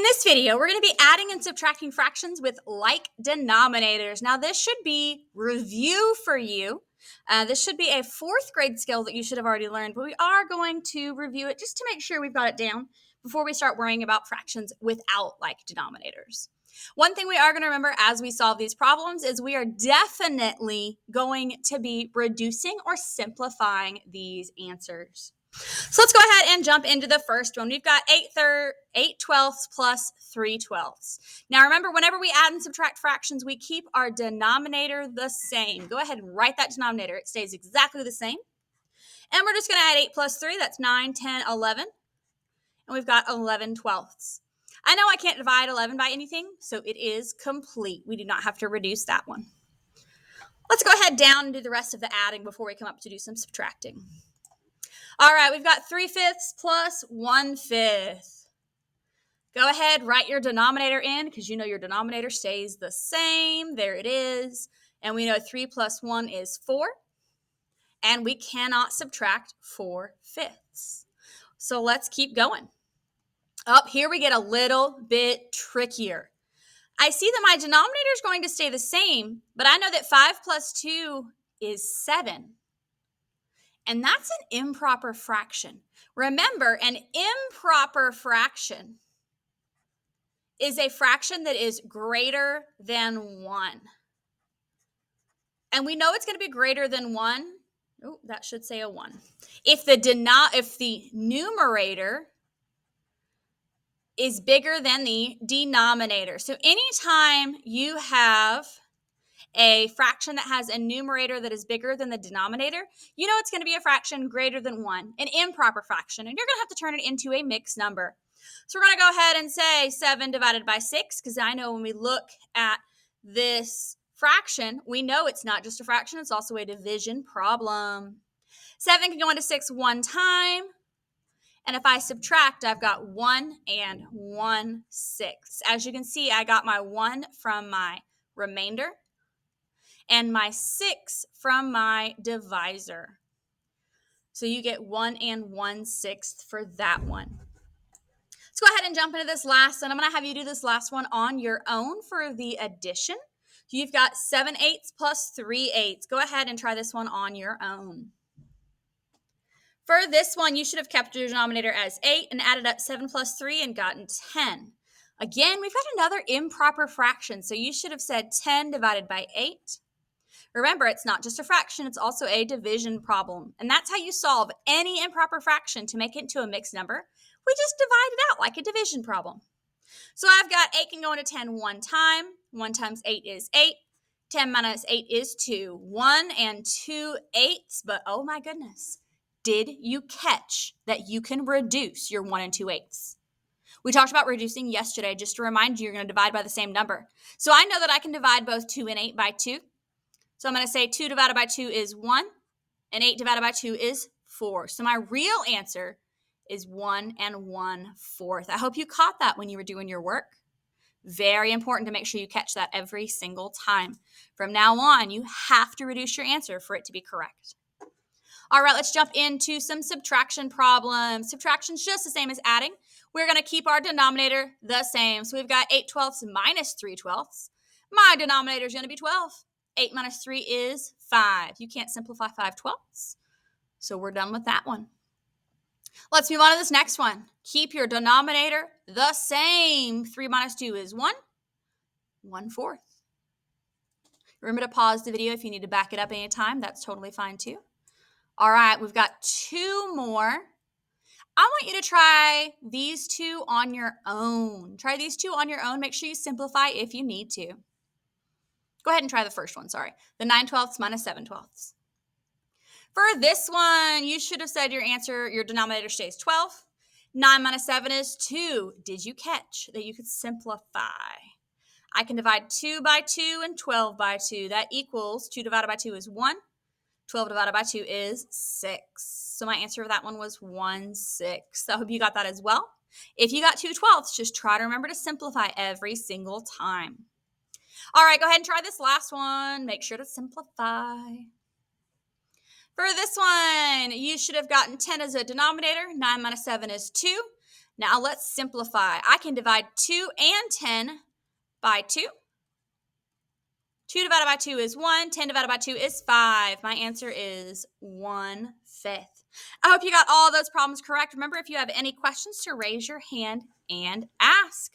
In this video, we're going to be adding and subtracting fractions with like denominators. Now, this should be review for you. This should be a fourth grade skill that you should have already learned, but we are going to review it just to make sure we've got it down before we start worrying about fractions without like denominators. One thing we are going to remember as we solve these problems is we are definitely going to be reducing or simplifying these answers. So let's go ahead and jump into the first one. We've got 8 twelfths plus 3 twelfths. Now remember, whenever we add and subtract fractions, we keep our denominator the same. Go ahead and write that denominator. It stays exactly the same. And we're just going to add 8 plus 3. That's 9, 10, 11. And we've got 11 twelfths. I know I can't divide 11 by anything, so it is complete. We do not have to reduce that one. Let's go ahead down and do the rest of the adding before we come up to do some subtracting. All right, we've got 3/5 plus 1/5. Go ahead, write your denominator in because you know your denominator stays the same. There it is. And we know 3 plus 1 is 4. And we cannot subtract 4/5. So let's keep going. Up here we get a little bit trickier. I see that my denominator is going to stay the same, but I know that 5 plus 2 is 7. And that's an improper fraction. Remember, an improper fraction is a fraction that is greater than 1. And we know it's going to be greater than 1. Oh, that should say a 1. If the numerator is bigger than the denominator. So anytime you have a fraction that has a numerator that is bigger than the denominator, you know it's going to be a fraction greater than 1, an improper fraction, and you're going to have to turn it into a mixed number. So we're going to go ahead and say 7 divided by 6, because I know when we look at this fraction, we know it's not just a fraction, it's also a division problem. 7 can go into 6 one time, and if I subtract, I've got 1 and 1/6. As you can see, I got my 1 from my remainder and my 6 from my divisor. So you get 1 and 1/6 for that one. Let's go ahead and jump into this last one. I'm going to have you do this last one on your own for the addition. You've got 7/8 plus 3/8. Go ahead and try this one on your own. For this one, you should have kept your denominator as 8 and added up 7 plus 3 and gotten 10. Again, we've got another improper fraction, so you should have said 10 divided by 8. Remember, it's not just a fraction, it's also a division problem. And that's how you solve any improper fraction to make it into a mixed number. We just divide it out like a division problem. So I've got 8 can go into 10 one time. 1 times 8 is 8. 10 minus 8 is 2. 1 and 2/8. But oh my goodness, did you catch that you can reduce your 1 and 2/8? We talked about reducing yesterday. Just to remind you, you're going to divide by the same number. So I know that I can divide both 2 and 8 by 2. So I'm going to say 2 divided by 2 is 1, and 8 divided by 2 is 4. So my real answer is 1 and 1/4. I hope you caught that when you were doing your work. Very important to make sure you catch that every single time. From now on, you have to reduce your answer for it to be correct. All right, let's jump into some subtraction problems. Subtraction is just the same as adding. We're going to keep our denominator the same. So we've got 8 twelfths minus 3 twelfths. My denominator is going to be 12. 8 minus 3 is 5. You can't simplify 5 twelfths. So we're done with that one. Let's move on to this next one. Keep your denominator the same. 3 minus 2 is 1. 1/4. Remember to pause the video if you need to back it up anytime. That's totally fine too. All right, we've got 2 more. I want you to try these 2 on your own. Try these 2 on your own. Make sure you simplify if you need to. Go ahead and try the first one, the 9 twelfths minus 7 twelfths. For this one, you should have said your answer, your denominator stays 12. 9 minus 7 is 2. Did you catch that you could simplify? I can divide 2 by 2 and 12 by 2. That equals 2 divided by 2 is 1. 12 divided by 2 is 6. So my answer for that one was 1/6. I hope you got that as well. If you got 2 twelfths, just try to remember to simplify every single time. All right, go ahead and try this last one. Make sure to simplify. For this one, you should have gotten 10 as a denominator. 9 minus 7 is 2. Now let's simplify. I can divide 2 and 10 by 2. 2 divided by 2 is 1. 10 divided by 2 is 5. My answer is 1/5. I hope you got all those problems correct. Remember, if you have any questions, to raise your hand and ask.